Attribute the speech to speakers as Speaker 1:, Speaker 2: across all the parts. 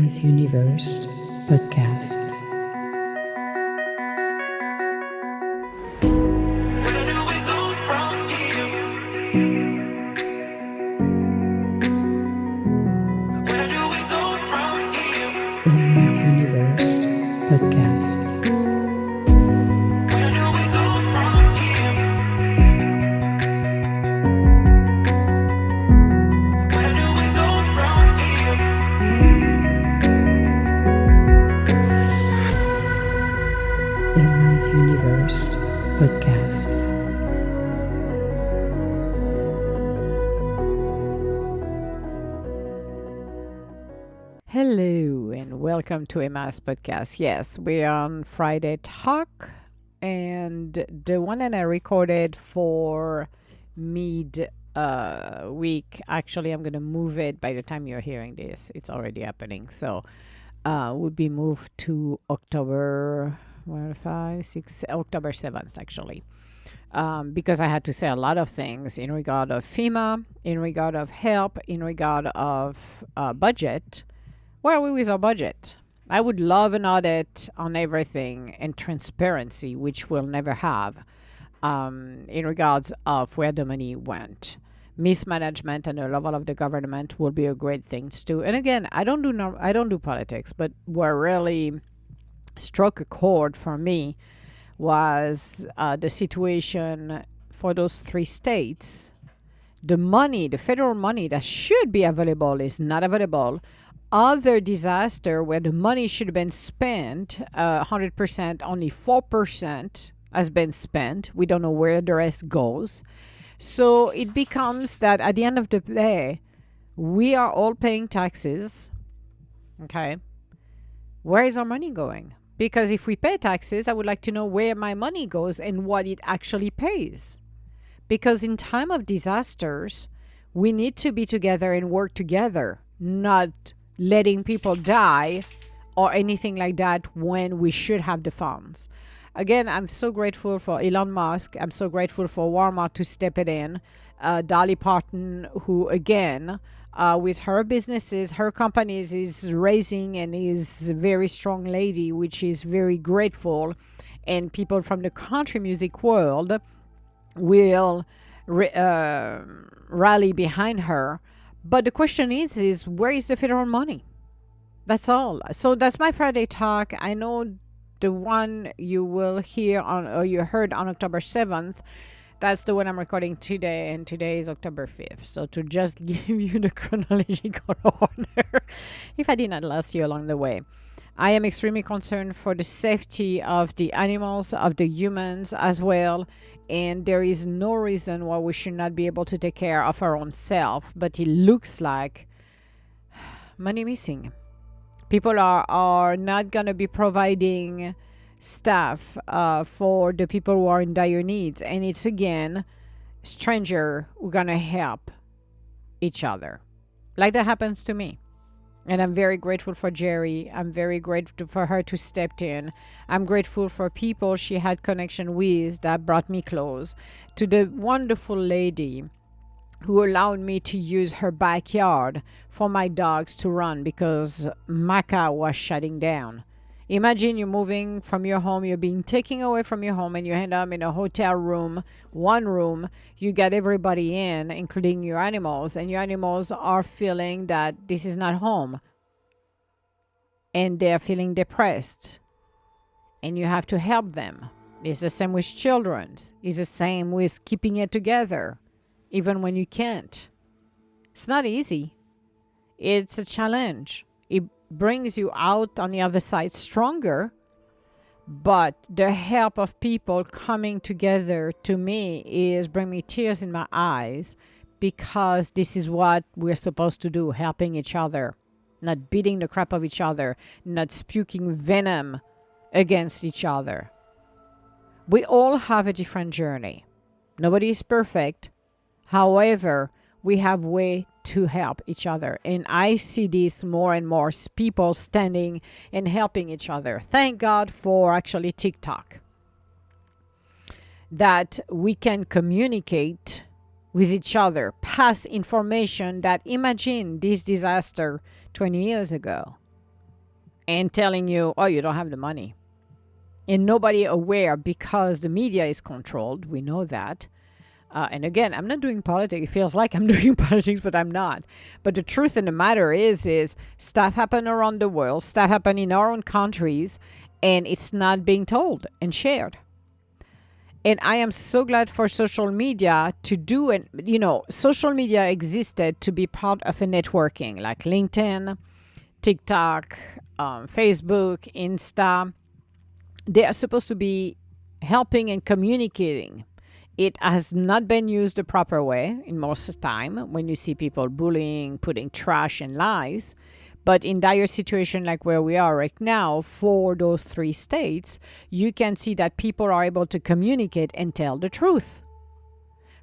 Speaker 1: Emma's Universe podcast.
Speaker 2: Where do we go from here? Where do we go from here?
Speaker 1: Emma's Universe podcast.
Speaker 2: Where do we go from here? Where do we go from here?
Speaker 1: Emma's Universe podcast.
Speaker 3: Hello and welcome to Emma's podcast. Yes, we're on Friday Talk, and the one that I recorded for mid week. Actually, I'm gonna move it by the time you're hearing this. It's already happening, so will be moved to October 7th actually. Because I had to say a lot of things in regard of FEMA, in regard of help, in regard of budget. Where are we with our budget? I would love an audit on everything and transparency, which we'll never have, in regards of where the money went. Mismanagement and the level of the government will be a great thing too. And again, I don't do politics, but what really struck a chord for me was the situation for those three states. The money, the federal money that should be available is not available. Other disaster where the money should have been spent 100%, only 4% has been spent. We don't know where the rest goes. So it becomes that at the end of the day, we are all paying taxes. Okay. Where is our money going? Because if we pay taxes, I would like to know where my money goes and what it actually pays. Because in time of disasters, we need to be together and work together, not letting people die or anything like that when we should have the funds. Again, I'm so grateful for Elon Musk. I'm so grateful for Walmart to step it in. Dolly Parton, who again, with her businesses, her companies, is raising and is a very strong lady, which is very grateful. And people from the country music world will rally behind her. But the question is where is the federal money? That's all. So that's my Friday talk. I know the one you will hear on, or you heard on October 7th, that's the one I'm recording today, and today is October 5th. So to just give you the chronological order, if I did not last you along the way. I am extremely concerned for the safety of the animals, of the humans as well. And there is no reason why we should not be able to take care of our own self. But it looks like money missing. People are not going to be providing stuff for the people who are in dire needs. And it's, again, stranger who are going to help each other. Like that happens to me. And I'm very grateful for Jerry. I'm very grateful for her to step in. I'm grateful for people she had connection with that brought me close. To the wonderful lady who allowed me to use her backyard for my dogs to run because Maca was shutting down. Imagine you're moving from your home, you're being taken away from your home, and you end up in a hotel room, one room. You get everybody in, including your animals, and your animals are feeling that this is not home. And they're feeling depressed. And you have to help them. It's the same with children. It's the same with keeping it together, even when you can't. It's not easy. It's a challenge. It brings you out on the other side stronger. But the help of people coming together to me is bringing me tears in my eyes, because this is what we're supposed to do, helping each other, not beating the crap of each other, not spewing venom against each other. We all have a different journey. Nobody is perfect. However, we have way to help each other. And I see this more and more, people standing and helping each other. Thank God for actually TikTok, that we can communicate with each other, pass information that, imagine this disaster 20 years ago. and telling you, oh, you don't have the money. And nobody aware because the media is controlled. We know that. And again, I'm not doing politics. It feels like I'm doing politics, but I'm not. But the truth in the matter is stuff happen around the world, stuff happen in our own countries, and it's not being told and shared. And I am so glad for social media to do it. Social media existed to be part of a networking like LinkedIn, TikTok, Facebook, Insta. They are supposed to be helping and communicating. It has not been used the proper way in most of the time when you see people bullying, putting trash and lies. But in dire situation like where we are right now, for those 3 states, you can see that people are able to communicate and tell the truth.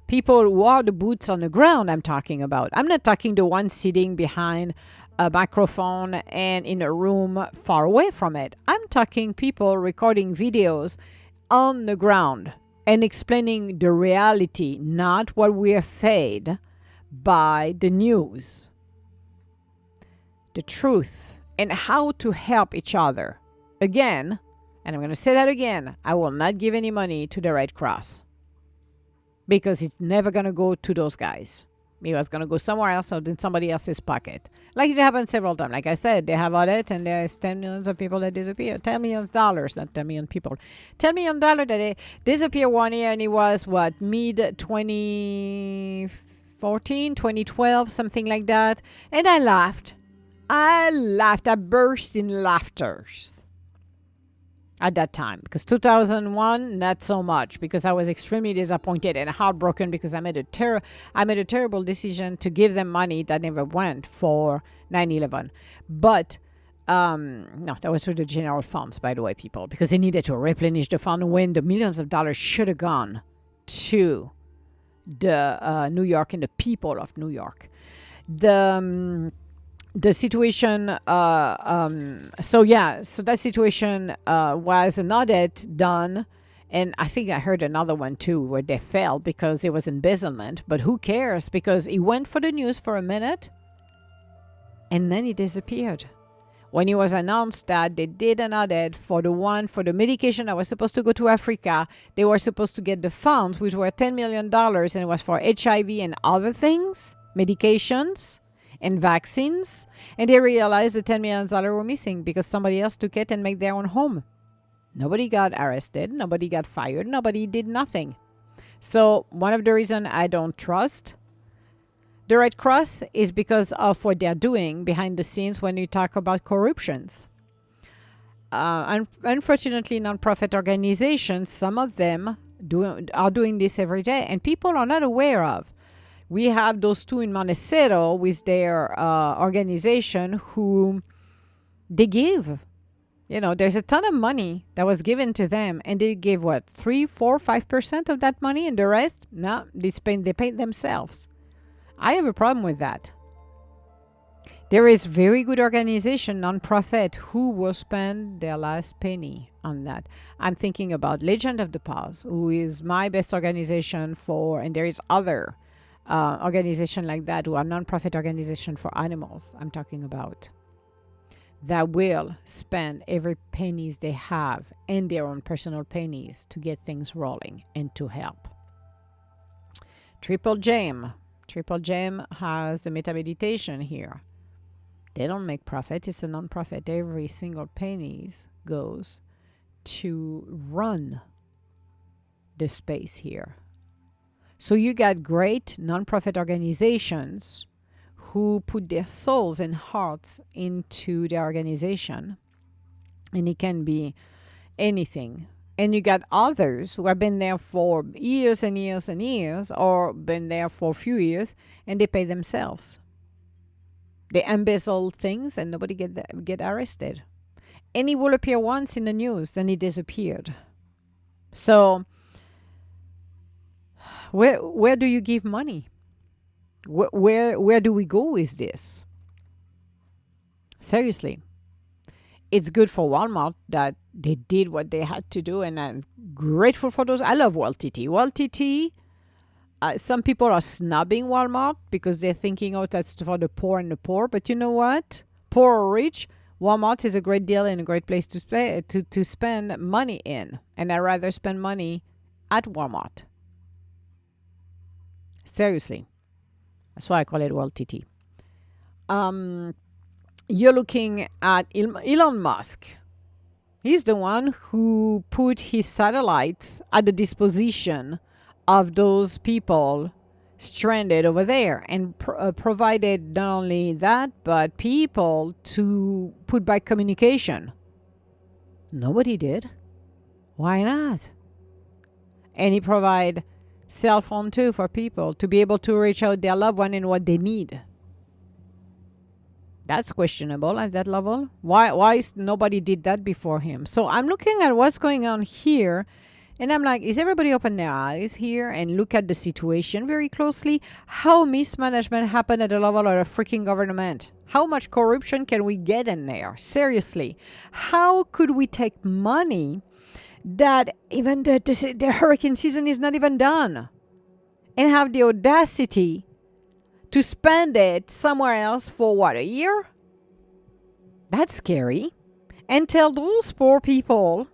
Speaker 3: People who are the boots on the ground I'm talking about. I'm not talking the one sitting behind a microphone and in a room far away from it. I'm talking people recording videos on the ground and explaining the reality, not what we are fed by the news. The truth and how to help each other. Again, and I'm going to say that again, I will not give any money to the Red Cross because it's never going to go to those guys. Maybe it's going to go somewhere else or in somebody else's pocket. Like it happened several times. Like I said, they have audits and there's 10 millions of people that disappear. $10 million, not 10 million people. $10 million that they disappear one year, and it was mid-2014, 2012, something like that. And I laughed. I burst in laughter at that time, because 2001 not so much, because I was extremely disappointed and heartbroken because I made a terrible decision to give them money that never went for 9/11. But no, that was through the general funds, by the way, people, because they needed to replenish the fund when the millions of dollars should have gone to the New York and the people of New York. The situation, so that situation was an audit done, and I think I heard another one too where they failed because it was embezzlement, but who cares, because it went for the news for a minute and then it disappeared. When it was announced that they did an audit for the medication that was supposed to go to Africa, they were supposed to get the funds, which were $10 million, and it was for HIV and other things, medications and vaccines, and they realized the $10 million were missing because somebody else took it and made their own home. Nobody got arrested, nobody got fired, nobody did nothing. So one of the reasons I don't trust the Red Cross is because of what they're doing behind the scenes when you talk about corruptions. Unfortunately, nonprofit organizations, some of them are doing this every day, and people are not aware of. We have those 2 in Montecito with their organization who they give. There's a ton of money that was given to them, and they give 3, 4, 5% of that money, and the rest, no, they pay themselves. I have a problem with that. There is very good organization, nonprofit, who will spend their last penny on that. I'm thinking about Legend of the Paws, who is my best organization for, and there is other organization like that who are nonprofit organization for animals I'm talking about, that will spend every pennies they have and their own personal pennies to get things rolling and to help. Triple Gem has the meta meditation here. They don't make profit. It's a non-profit. Every single pennies goes to run the space here. So you got great nonprofit organizations who put their souls and hearts into the organization, and it can be anything. And you got others who have been there for years and years and years, or been there for a few years, and they pay themselves. They embezzle things and nobody get arrested. And he will appear once in the news, then he disappeared. So where do you give money? Where do we go with this? Seriously. It's good for Walmart that they did what they had to do, and I'm grateful for those. I love WalTT. WalTT, some people are snubbing Walmart because they're thinking, oh, that's for the poor and the poor. But you know what? Poor or rich, Walmart is a great deal and a great place to spend money in. And I'd rather spend money at Walmart. Seriously. That's why I call it World TT. You're looking at Elon Musk. He's the one who put his satellites at the disposition of those people stranded over there and provided not only that, but people to put back communication. Nobody did. Why not? And he provide cell phone too for people to be able to reach out their loved one and what they need. That's questionable at that level. Why is nobody did that before him? So I'm looking at what's going on here, and I'm like, is everybody open their eyes here and look at the situation very closely? How mismanagement happened at the level of the freaking government? How much corruption can we get in there? Seriously. How could we take money that even the hurricane season is not even done and have the audacity to spend it somewhere else for what, a year? That's scary. And tell those poor people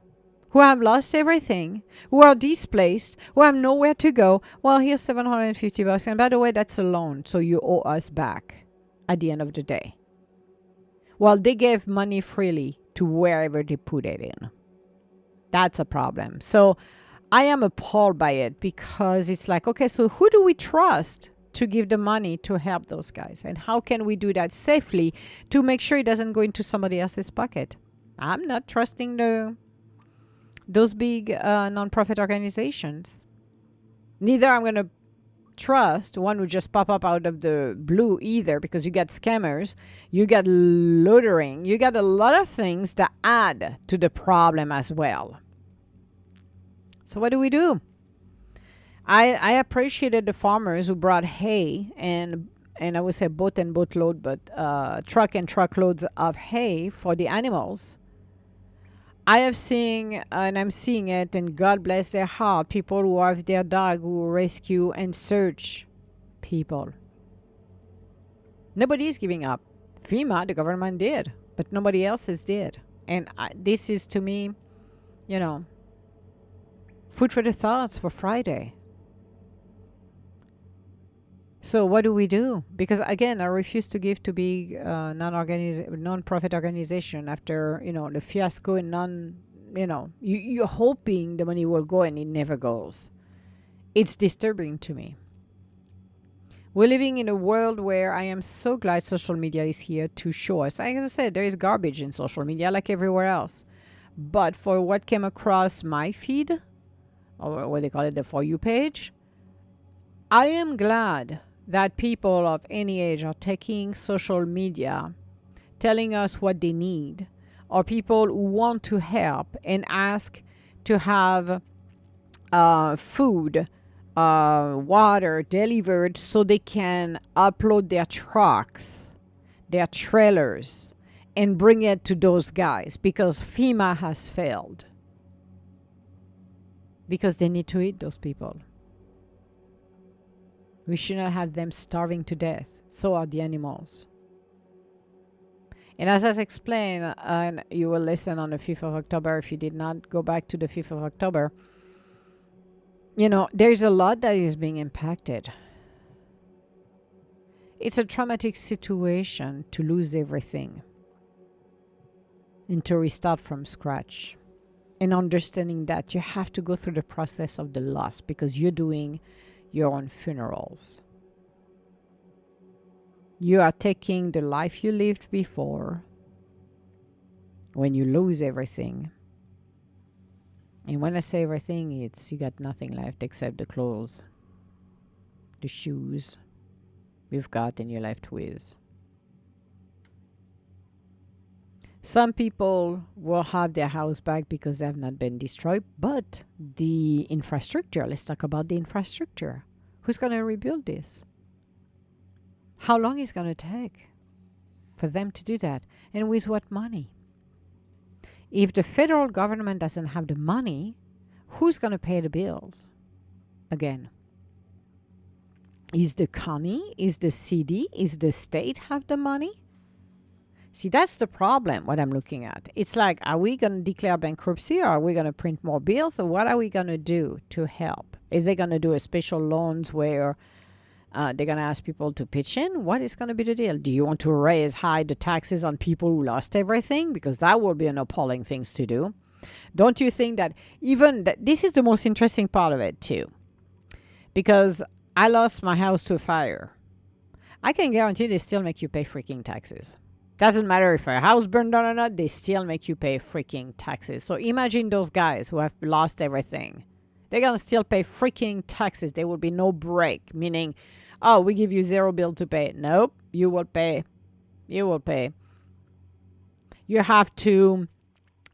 Speaker 3: who have lost everything, who are displaced, who have nowhere to go, well, here's $750. And by the way, that's a loan, so you owe us back at the end of the day. Well, they gave money freely to wherever they put it in. That's a problem. So I am appalled by it because it's like, okay, so who do we trust to give the money to help those guys? And how can we do that safely to make sure it doesn't go into somebody else's pocket? I'm not trusting those big nonprofit organizations. Neither I'm going to trust one who just pop up out of the blue either, because you got scammers, you got loitering, you got a lot of things that add to the problem as well. So what do we do? I appreciated the farmers who brought hay and I would say boat and boatload, but truck and truckloads of hay for the animals. I have seen, and I'm seeing it, and God bless their heart, people who have their dog who rescue and search people. Nobody is giving up. FEMA, the government did, but nobody else did. And this is, to me, food for the thoughts for Friday. So what do we do? Because again, I refuse to give to big non-profit organization after the fiasco and you're hoping the money will go and it never goes. It's disturbing to me. We're living in a world where I am so glad social media is here to show us. Like I said, there is garbage in social media like everywhere else. But for what came across my feed, or what they call it, the For You page, I am glad that people of any age are taking social media, telling us what they need, or people who want to help and ask to have food, water delivered so they can upload their trucks, their trailers, and bring it to those guys because FEMA has failed. Because they need to eat those people. We should not have them starving to death. So are the animals. And as I explained, and you will listen on the 5th of October, if you did not go back to the 5th of October, there's a lot that is being impacted. It's a traumatic situation to lose everything and to restart from scratch. And understanding that you have to go through the process of the loss because you're doing your own funerals. You are taking the life you lived before when you lose everything. And when I say everything, it's you got nothing left except the clothes, the shoes you've got and you're left with. Some people will have their house back because they have not been destroyed, but the infrastructure, let's talk about the infrastructure. Who's going to rebuild this? How long is it going to take for them to do that? And with what money? If the federal government doesn't have the money, who's going to pay the bills? Again, is the county, is the city, is the state have the money? See, that's the problem, what I'm looking at. It's like, are we going to declare bankruptcy or are we going to print more bills? Or what are we going to do to help? If they're going to do a special loans where they're going to ask people to pitch in, what is going to be the deal? Do you want to raise high the taxes on people who lost everything? Because that will be an appalling thing to do. Don't you think that even that this is the most interesting part of it too? Because I lost my house to a fire. I can guarantee they still make you pay freaking taxes. Doesn't matter if a house burned down or not, they still make you pay freaking taxes. So imagine those guys who have lost everything. They're going to still pay freaking taxes. There will be no break, meaning, oh, we give you zero bill to pay. Nope, you will pay. You will pay. You have to,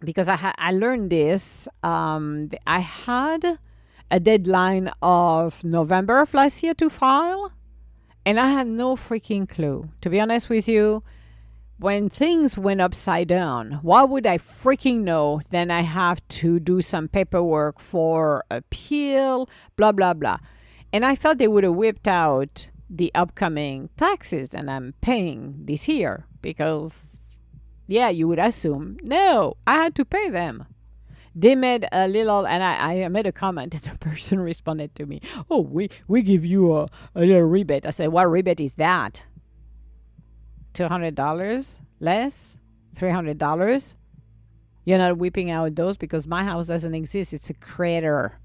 Speaker 3: because I learned this, I had a deadline of November of last year to file, and I had no freaking clue. To be honest with you, when things went upside down, why would I freaking know? Then I have to do some paperwork for appeal, blah, blah, blah. And I thought they would have whipped out the upcoming taxes that I'm paying this year because, yeah, you would assume. No, I had to pay them. They made a little, and I made a comment, and the person responded to me, oh, we give you a little rebate. I said, what rebate is that? $200 less? $300? You're not whipping out those because my house doesn't exist. It's a crater.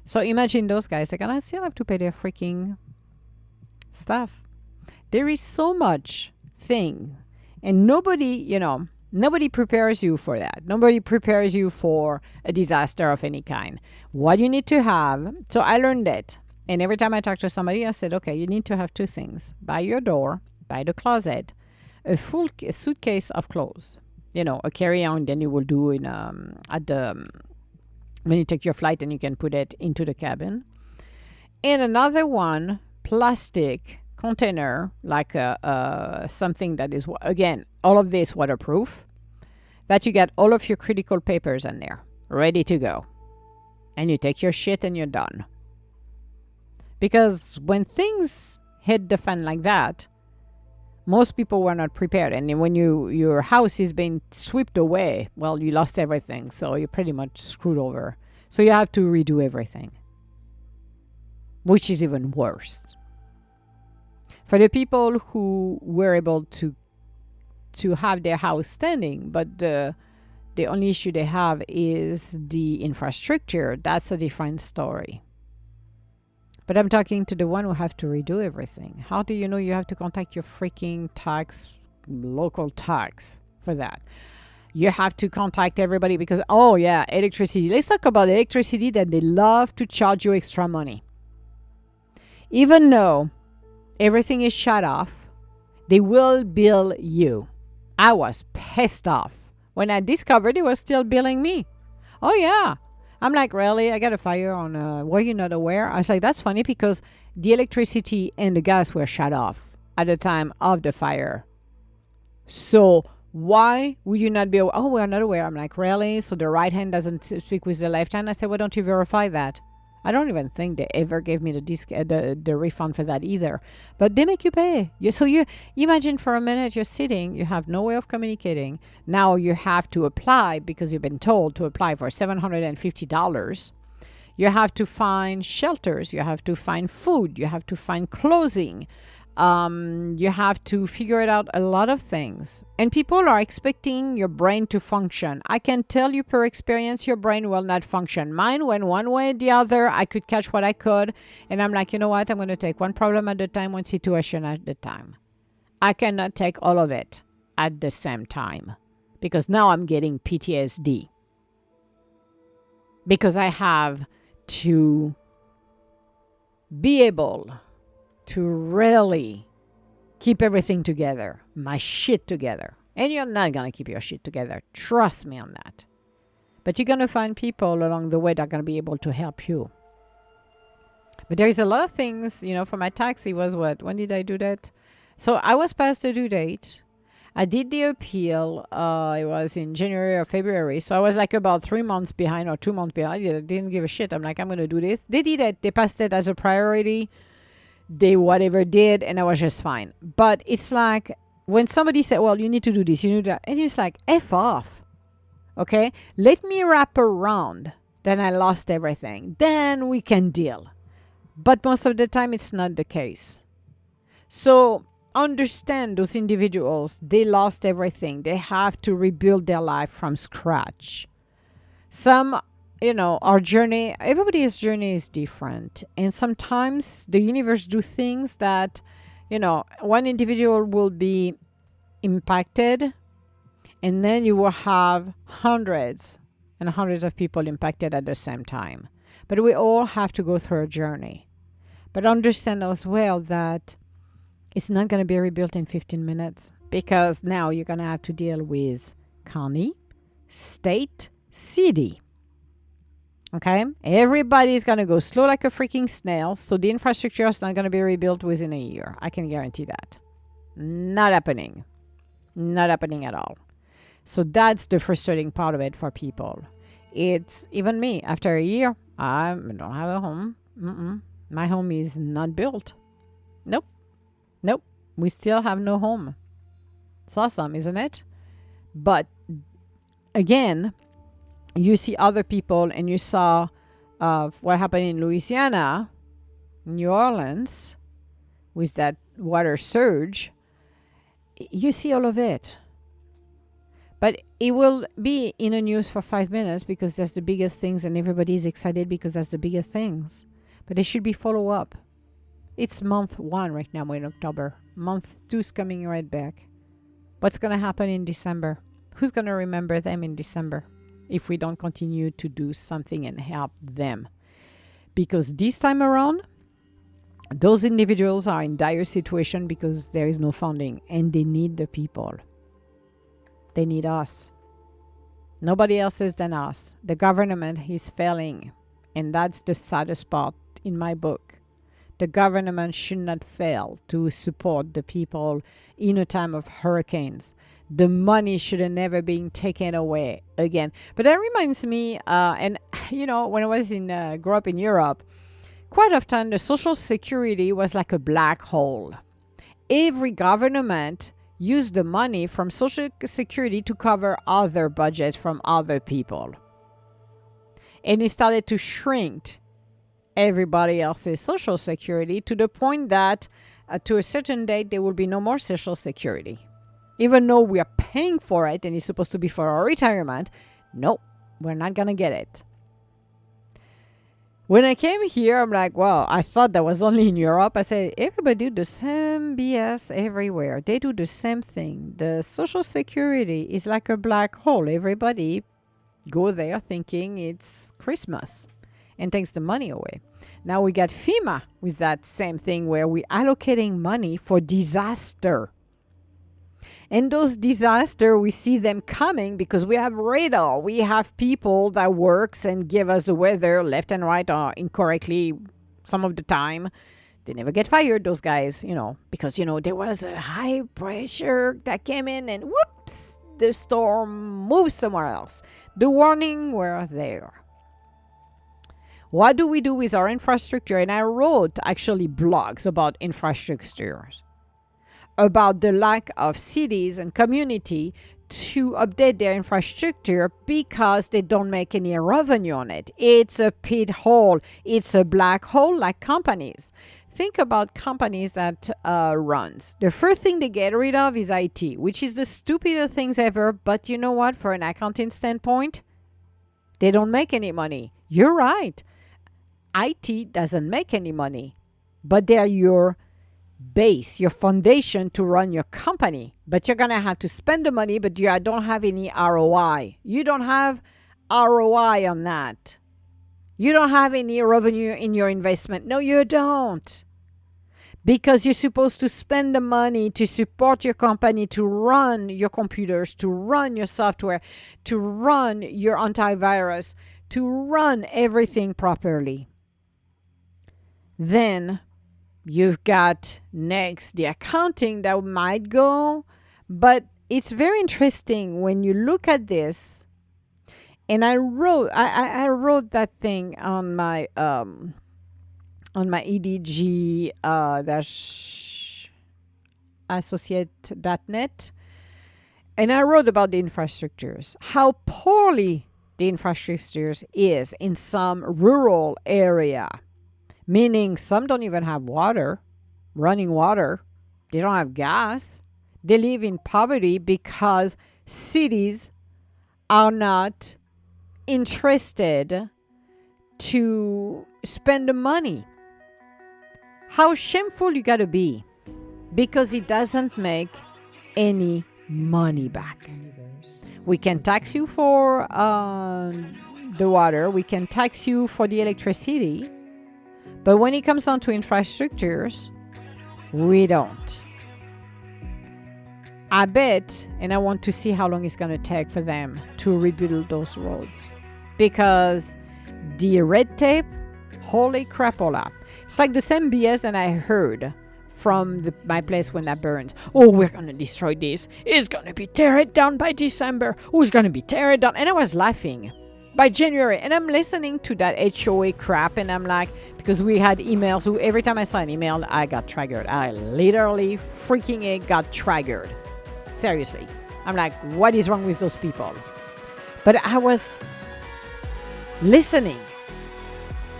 Speaker 3: So imagine those guys. They're going to still have to pay their freaking stuff. There is so much thing. And nobody prepares you for that. Nobody prepares you for a disaster of any kind. What you need to have, so I learned it. And every time I talk to somebody, I said, okay, you need to have two things. By your door, by the closet, a full suitcase of clothes. A carry-on, then you will do in when you take your flight and you can put it into the cabin. And another one, plastic container, like something that is, again, all of this waterproof, that you get all of your critical papers in there, ready to go. And you take your shit and you're done. Because when things hit the fan like that, most people were not prepared. And when your house is being swept away, well, you lost everything. So you're pretty much screwed over. So you have to redo everything, which is even worse. For the people who were able to have their house standing, but the only issue they have is the infrastructure, that's a different story. But I'm talking to the one who have to redo everything. How do you know you have to contact your freaking local tax for that? You have to contact everybody because, oh yeah, electricity. Let's talk about electricity, that they love to charge you extra money. Even though everything is shut off, they will bill you. I was pissed off when I discovered they were still billing me. Oh yeah. I'm like, really? I got a fire on, were you not aware? I was like, that's funny because the electricity and the gas were shut off at the time of the fire. So why would you not be aware? Oh, we're not aware. I'm like, really? So the right hand doesn't speak with the left hand? I said, why don't you verify that? I don't even think they ever gave me the refund for that either. But they make you pay. So you imagine for a minute you're sitting, you have no way of communicating. Now you have to apply because you've been told to apply for $750. You have to find shelters. You have to find food. You have to find clothing. You have to figure it out, a lot of things. And people are expecting your brain to function. I can tell you per experience, your brain will not function. Mine went one way or the other. I could catch what I could. And I'm like, you know what? I'm going to take one problem at a time, one situation at a time. I cannot take all of it at the same time. Because now I'm getting PTSD. Because I have to be able to really keep everything together, my shit together. And you're not going to keep your shit together. Trust me on that. But you're going to find people along the way that are going to be able to help you. But there's a lot of things, for my taxi was what? When did I do that? So I was past the due date. I did the appeal. It was in January or February. So I was like about 3 months behind or 2 months behind. I didn't give a shit. I'm like, I'm going to do this. They did it. They passed it as a priority. They whatever did, and I was just fine. But it's like, when somebody said, well, you need to do this, you need to, and it's like, F off. Okay? Let me wrap around. Then I lost everything. Then we can deal. But most of the time, it's not the case. So understand those individuals, they lost everything. They have to rebuild their life from scratch. Some, our journey, everybody's journey is different. And sometimes the universe do things that, one individual will be impacted, and then you will have hundreds and hundreds of people impacted at the same time. But we all have to go through a journey. But understand as well that it's not going to be rebuilt in 15 minutes, because now you're going to have to deal with county, state, city. Okay? Everybody's going to go slow like a freaking snail, so the infrastructure is not going to be rebuilt within a year. I can guarantee that. Not happening. Not happening at all. So that's the frustrating part of it for people. It's even me. After a year, I don't have a home. My home is not built. Nope. We still have no home. It's awesome, isn't it? But again, you see other people, and you saw what happened in Louisiana, New Orleans, with that water surge. You see all of it. But it will be in the news for 5 minutes because that's the biggest things, and everybody's excited because that's the biggest things. But there should be follow-up. It's month 1 right now. We're in October. Month 2 is coming right back. What's going to happen in December? Who's going to remember them in December if we don't continue to do something and help them? Because this time around, those individuals are in dire situation because there is no funding, and they need the people. They need us. Nobody else is than us. The government is failing, and that's the saddest part in my book. The government should not fail to support the people in a time of hurricanes. The money should have never been taken away again. But that reminds me, when I was grew up in Europe, quite often the Social Security was like a black hole. Every government used the money from Social Security to cover other budgets from other people. And it started to shrink everybody else's Social Security to the point that to a certain date, there will be no more Social Security. Even though we are paying for it and it's supposed to be for our retirement, no, we're not going to get it. When I came here, I'm like, well, I thought that was only in Europe. I said, everybody do the same BS everywhere. They do the same thing. The Social Security is like a black hole. Everybody go there thinking it's Christmas and takes the money away. Now we got FEMA with that same thing where we're allocating money for disaster. And those disasters, we see them coming because we have radar. We have people that works and give us the weather left and right or incorrectly some of the time. They never get fired, those guys, because, there was a high pressure that came in and whoops, the storm moved somewhere else. The warning were there. What do we do with our infrastructure? And I wrote actually blogs about infrastructures, about the lack of cities and community to update their infrastructure because they don't make any revenue on it. It's a pit hole. It's a black hole like companies. Think about companies that runs. The first thing they get rid of is IT, which is the stupidest things ever. But you know what? For an accounting standpoint, they don't make any money. You're right. IT doesn't make any money, but they're your base, your foundation to run your company. But you're going to have to spend the money, but you don't have any ROI. You don't have ROI on that. You don't have any revenue in your investment. No, you don't. Because you're supposed to spend the money to support your company, to run your computers, to run your software, to run your antivirus, to run everything properly. Then you've got next the accounting that might go, but it's very interesting when you look at this. And I wrote that thing on my EDG associate.net, and I wrote about the infrastructures, how poorly the infrastructures is in some rural area, meaning some don't even have water, running water. They don't have gas. They live in poverty because cities are not interested to spend the money. How shameful you gotta be, because it doesn't make any money back. We can tax you for the water, we can tax you for the electricity, but when it comes down to infrastructures, we don't. I bet, and I want to see how long it's going to take for them to rebuild those roads, because the red tape, holy crapola. It's like the same BS that I heard from my place when that burned. Oh, we're going to destroy this. It's going to be teared down by December. Oh, it's going to be teared down. And I was laughing by January. And I'm listening to that HOA crap. And I'm like, because we had emails. So every time I saw an email, I got triggered. I literally freaking got triggered. Seriously. I'm like, what is wrong with those people? But I was listening.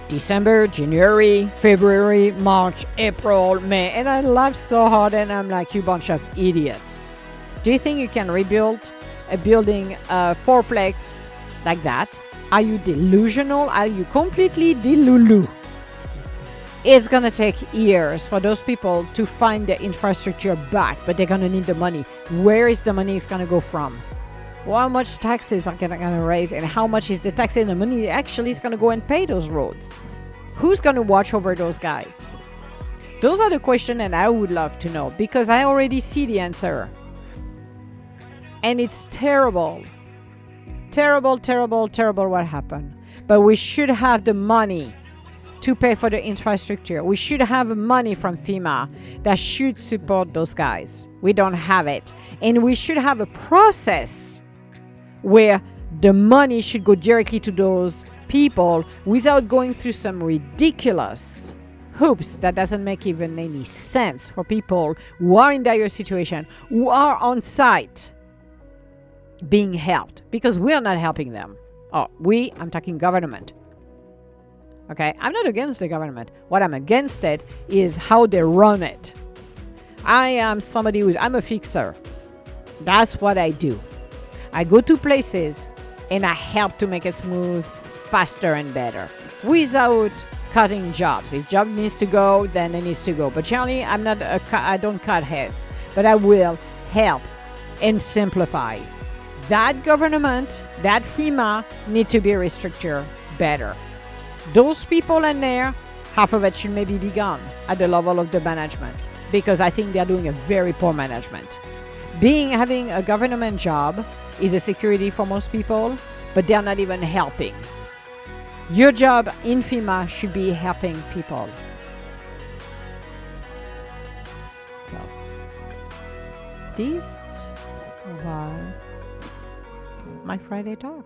Speaker 3: December, January, February, March, April, May. And I laughed so hard, and I'm like, you bunch of idiots. Do you think you can rebuild a building, fourplex like that? Are you delusional? Are you completely delulu? It's going to take years for those people to find the infrastructure back, but they're going to need the money. Where is the money going to go from? Well, how much taxes are going to raise, and how much is the tax and the money actually is going to go and pay those roads? Who's going to watch over those guys? Those are the questions that I would love to know, because I already see the answer. And it's terrible. Terrible, terrible, terrible what happened. But we should have the money to pay for the infrastructure. We should have money from FEMA that should support those guys. We don't have it. And we should have a process where the money should go directly to those people without going through some ridiculous hoops that doesn't make even any sense for people who are in dire situation, who are on site being helped, because we are not helping them. I'm talking government. Okay, I'm not against the government. What I'm against it is how they run it. I am somebody I'm a fixer. That's what I do. I go to places and I help to make it smooth, faster and better, without cutting jobs. If job needs to go, then it needs to go. But generally, I don't cut heads, but I will help and simplify. That government, that FEMA need to be restructured better. Those people in there, half of it should maybe be gone at the level of the management, because I think they're doing a very poor management. Having a government job is a security for most people, but they're not even helping. Your job in FEMA should be helping people. So, this was my Friday talk.